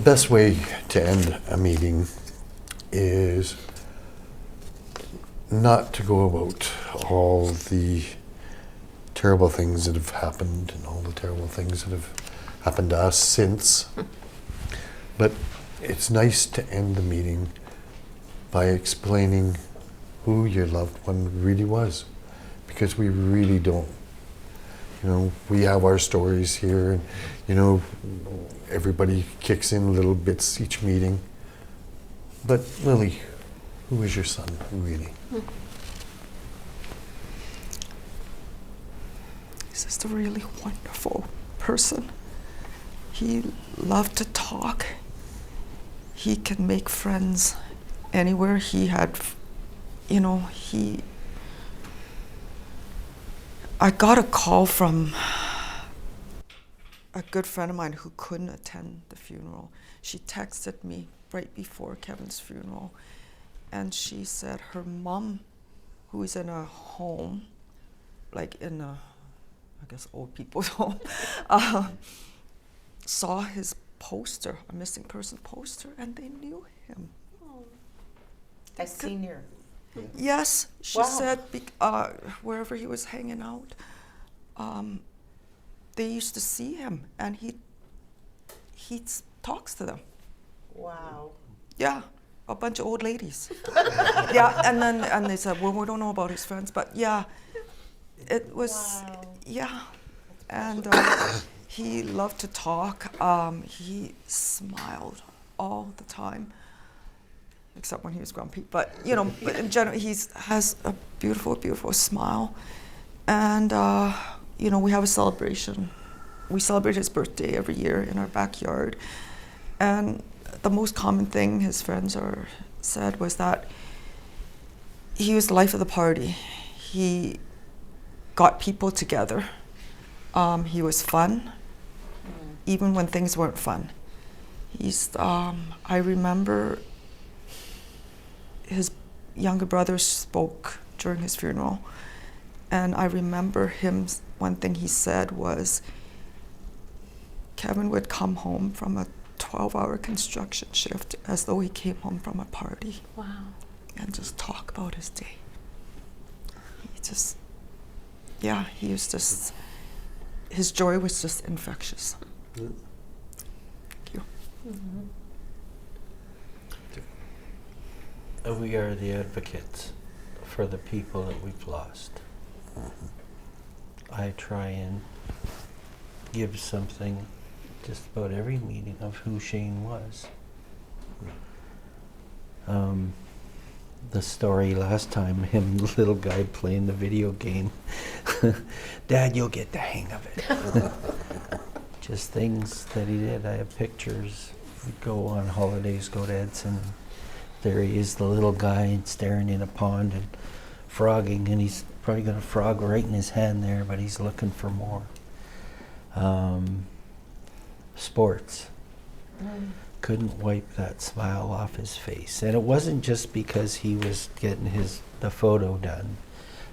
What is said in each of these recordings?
best way to end a meeting is not to go about all the terrible things that have happened and all the terrible things that have happened to us since. But it's nice to end the meeting by explaining who your loved one really was, because we really don't. You know, we have our stories here, and you know, everybody kicks in little bits each meeting. But Lily, who is your son, really? He's just a really wonderful person. He loved to talk. He can make friends anywhere. He had, you know, I got a call from a good friend of mine who couldn't attend the funeral. She texted me right before Kevin's funeral, and she said her mom, who is in a home, like in a, I guess, old people's home, saw his poster, a missing person poster, and they knew him. A senior. Yes, she Wow. said wherever he was hanging out, they used to see him, and he talks to them. Wow. Yeah, a bunch of old ladies. Yeah, and they said, well, we don't know about his friends, but yeah, it was, Wow. yeah, and he loved to talk. He smiled all the time, except when he was grumpy. But you know, but in general, he has a beautiful, beautiful smile, and you know, we have a celebration. We celebrate his birthday every year in our backyard, and the most common thing his friends said was that he was the life of the party. He got people together. He was fun, even when things weren't fun. I remember his younger brother spoke during his funeral, and I remember one thing he said was, Kevin would come home from a 12-hour construction shift as though he came home from a party. Wow. And just talk about his day. He was just, his joy was just infectious. Yeah. Thank you. We are the advocates for the people that we've lost. I try and give something just about every meeting of who Shane was. The story last time, him, the little guy playing the video game. Dad, you'll get the hang of it. Just things that he did. I have pictures. We'd go on holidays, go to Edson. There he is, the little guy staring in a pond and frogging, and he's probably got a frog right in his hand there, but he's looking for more. Sports. Couldn't wipe that smile off his face. And it wasn't just because he was getting the photo done.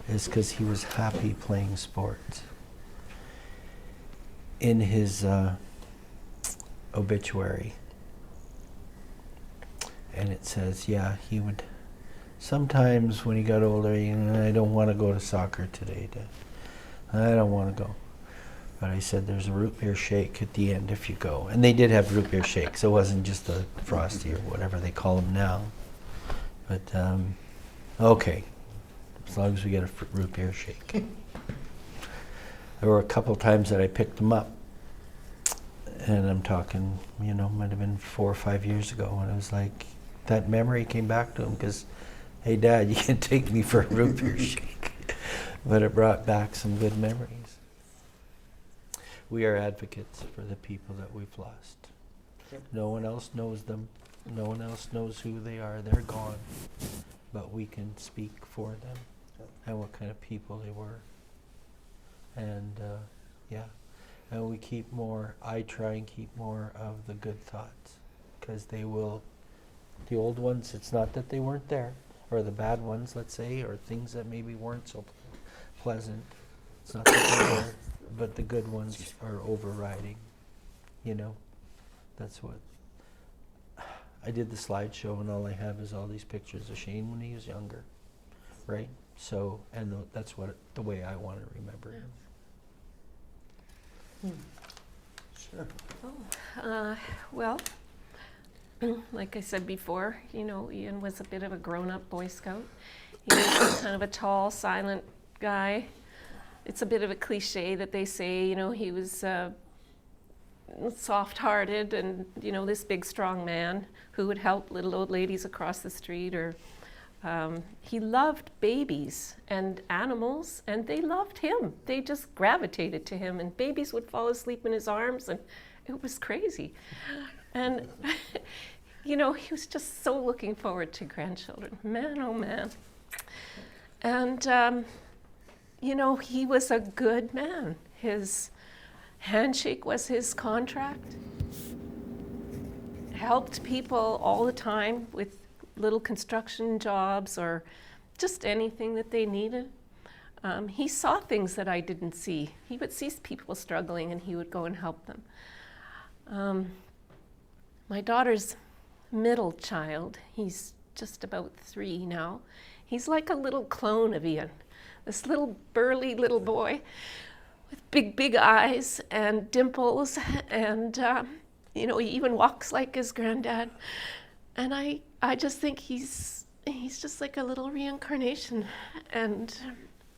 It's because he was happy playing sports. In his obituary, and it says, yeah, he would, sometimes when he got older, I don't want to go to soccer today, Dad. I don't want to go. But I said, there's a root beer shake at the end if you go. And they did have root beer shakes. It wasn't just a Frosty or whatever they call them now. But, okay, as long as we get a root beer shake. There were a couple times that I picked them up. And I'm talking, might have been 4 or 5 years ago. And it was like, that memory came back to him because, hey, Dad, you can take me for a root beer shake. But it brought back some good memories. We are advocates for the people that we've lost. Yep. No one else knows them. No one else knows who they are. They're gone. But we can speak for them and what kind of people they were. And and we keep more, I try and keep more of the good thoughts, because they will, the old ones, it's not that they weren't there, or the bad ones, let's say, or things that maybe weren't so pleasant. It's not that they were, but the good ones are overriding, That's what I did the slideshow, and all I have is all these pictures of Shane when he was younger, right? So, and that's the way I want to remember him. Sure. Well, like I said before, you know, Ian was a bit of a grown-up Boy Scout. He was kind of a tall, silent guy. It's a bit of a cliche that they say, you know, he was soft-hearted and, you know, this big, strong man who would help little old ladies across the street. Or he loved babies and animals, and they loved him. They just gravitated to him, and babies would fall asleep in his arms, and it was crazy. And, you know, he was just so looking forward to grandchildren. Man, oh man. And, you know, he was a good man. His handshake was his contract. Helped people all the time with little construction jobs or just anything that they needed. He saw things that I didn't see. He would see people struggling, and he would go and help them. My daughter's middle child, he's just about 3 now. He's like a little clone of Ian. This little burly little boy with big, big eyes and dimples, and you know, he even walks like his granddad. And I just think he's just like a little reincarnation, and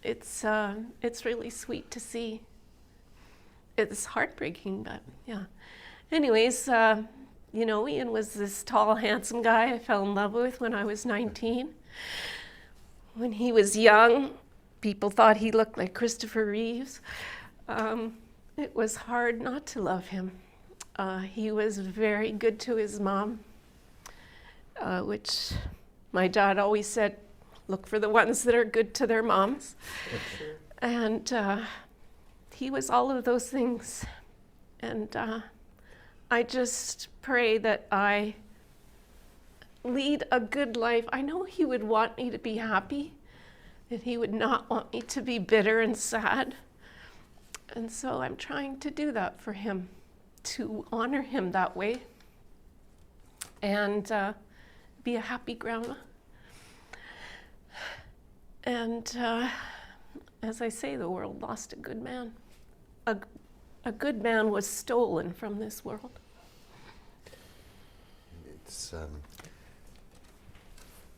it's really sweet to see. It's heartbreaking, but yeah. Anyways, you know, Ian was this tall, handsome guy I fell in love with when I was 19. When he was young, people thought he looked like Christopher Reeves. It was hard not to love him. He was very good to his mom, which my dad always said, look for the ones that are good to their moms. And he was all of those things. And I just pray that I lead a good life. I know he would want me to be happy, that he would not want me to be bitter and sad. And so I'm trying to do that for him, to honor him that way, and be a happy grandma. And as I say, the world lost a good man. A good man was stolen from this world. It's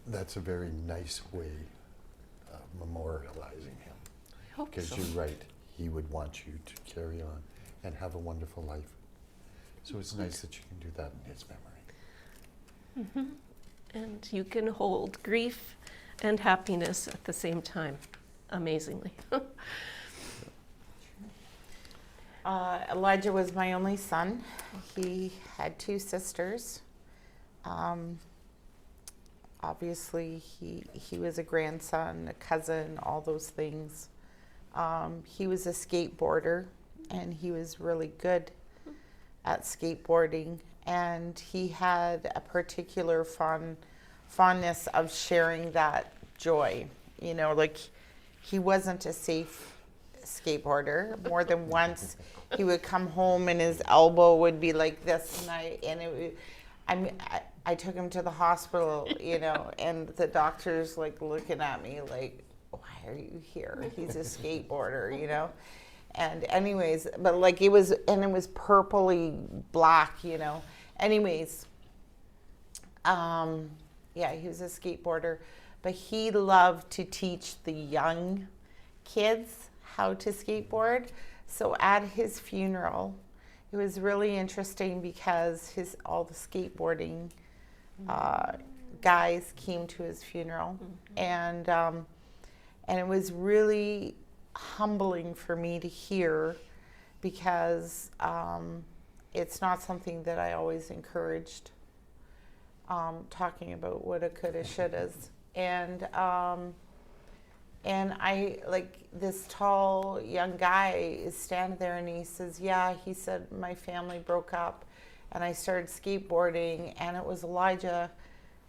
that's a very nice way of memorializing him. I hope Because so. you're right, he would want you to carry on and have a wonderful life. So it's nice that you can do that in his memory. Mm-hmm. And you can hold grief and happiness at the same time, amazingly. Elijah was my only son. He had 2 sisters. Obviously, he was a grandson, a cousin, all those things. He was a skateboarder, and he was really good at skateboarding. And he had a particular fondness of sharing that joy. You know, like, he wasn't a safe skateboarder. More than once, he would come home and his elbow would be like this, and I took him to the hospital, you know, and the doctor's like looking at me like, why are you here? He's a skateboarder, you know. And anyways, but like it was purpley black, you know. Anyways, yeah, he was a skateboarder, but he loved to teach the young kids how to skateboard. So at his funeral, it was really interesting because all the skateboarding guys came to his funeral, and it was really humbling for me to hear, because it's not something that I always encouraged, talking about woulda, coulda, shouldas, and I, like, this tall young guy is standing there and he says, yeah, he said, my family broke up and I started skateboarding, and it was Elijah,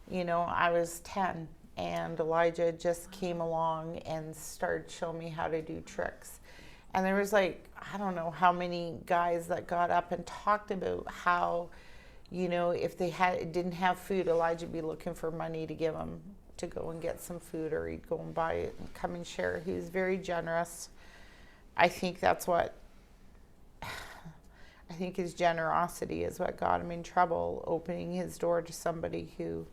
you know, I was 10, and Elijah just came along and started showing me how to do tricks. And there was like, I don't know how many guys that got up and talked about how, You know, if they didn't have food, Elijah would be looking for money to give them to go and get some food, or he'd go and buy it and come and share. He was very generous. I think his generosity is what got him in trouble, opening his door to somebody who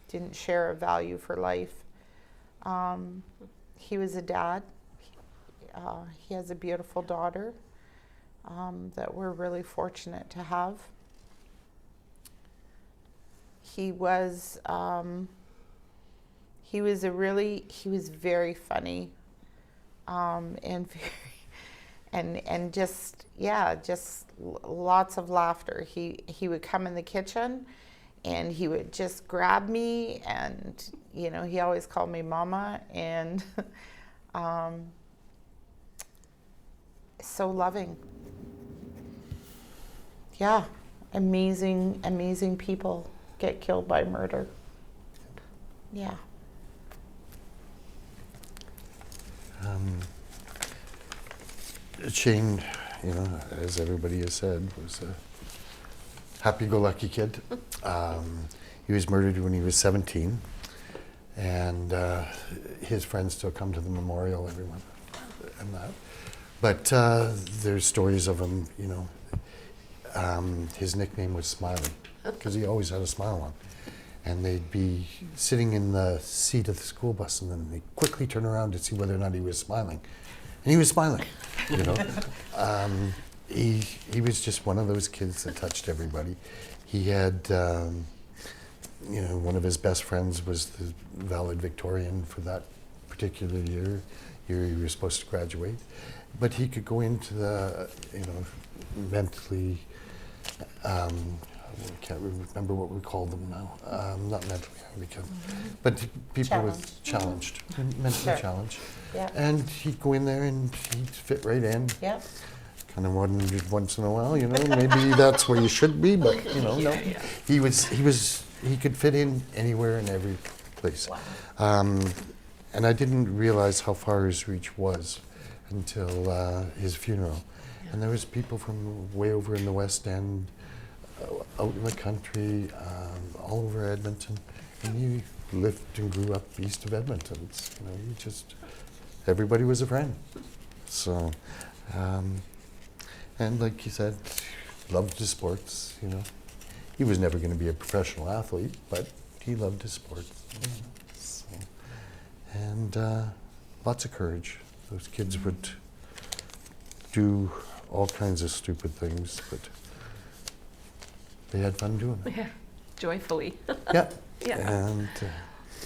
didn't share a value for life. He was a dad. He has a beautiful daughter that we're really fortunate to have. He was very funny, and very, and just lots of laughter. He would come in the kitchen, and he would just grab me, and you know, he always called me Mama, and so loving. Yeah, amazing people get killed by murder. Yeah. Shane, you know, as everybody has said, was a happy-go-lucky kid. He was murdered when he was 17, and his friends still come to the memorial every month and that. But there's stories of him, you know, his nickname was Smiley, because he always had a smile on. And they'd be sitting in the seat of the school bus, and then they'd quickly turn around to see whether or not he was smiling. And he was smiling, you know. He was just one of those kids that touched everybody. He had, you know, one of his best friends was the valedictorian for that particular year he was supposed to graduate. But he could go into the, you know, mentally, I can't remember what we call them now. Not mentally handicapped, but people with challenged, mentally challenged. Yeah. And he'd go in there and he'd fit right in. Yeah. Kind of wondered once in a while, you know, maybe that's where you should be, but you know, no. He could fit in anywhere and every place. Wow. And I didn't realize how far his reach was until his funeral. And there was people from way over in the West End, out in the country, all over Edmonton. And he lived and grew up east of Edmonton. You know, everybody was a friend. So, and like you said, loved his sports, you know. He was never going to be a professional athlete, but he loved his sports. You know, so. And lots of courage. Those kids would do all kinds of stupid things, but they had fun doing it. Yeah, joyfully. Yeah. Yeah. And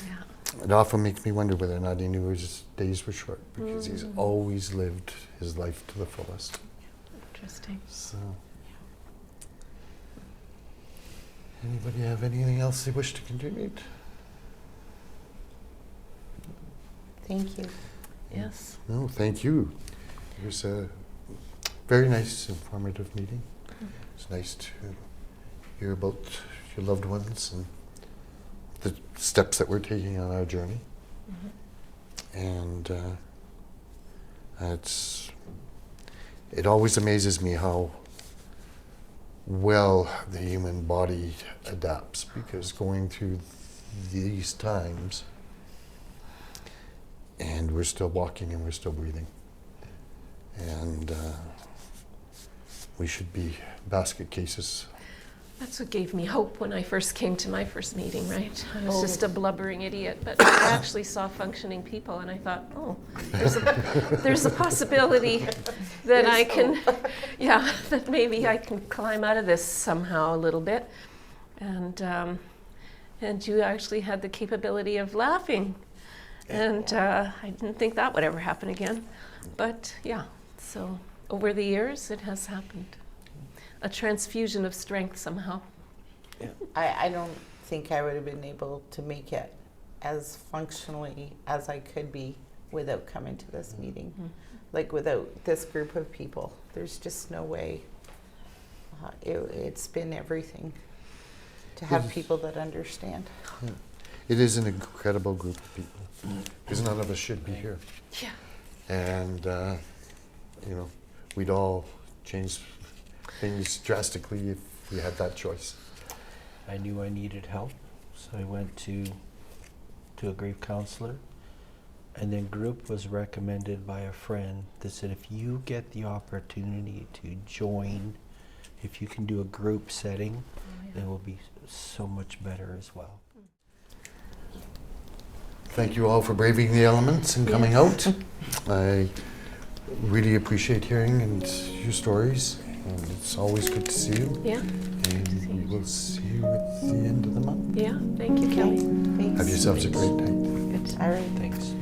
Yeah. it often makes me wonder whether or not he knew his days were short, because he's always lived his life to the fullest. Interesting. So, anybody have anything else they wish to contribute? Thank you. Yes. No, thank you. It was a very nice, informative meeting. It's nice to hear about your loved ones and the steps that we're taking on our journey. And it always amazes me how well the human body adapts, because going through these times, and we're still walking and we're still breathing. And we should be basket cases. That's what gave me hope when I first came to my first meeting, right? I was just a blubbering idiot, but I actually saw functioning people, and I thought, oh, there's a possibility that I can, that maybe I can climb out of this somehow a little bit. And you actually had the capability of laughing. And I didn't think that would ever happen again. But yeah, so over the years, it has happened. A transfusion of strength somehow. I don't think I would have been able to make it as functionally as I could be without coming to this meeting. Like without this group of people. There's just no way. It's been everything to have people that understand. Yeah. It is an incredible group of people, because none of us should be here. Yeah. And, you know, we'd all change things drastically if we had that choice. I knew I needed help, so I went to a grief counselor, and then group was recommended by a friend that said if you get the opportunity to join, if you can do a group setting, it will be so much better as well. Thank you all for braving the elements and coming out. I really appreciate hearing your stories, and it's always good to see you. Yeah, And we will see you at the end of the month. yeah. Thank you, Kelly. Thanks. Have yourselves a great day. Good. All right. Thanks.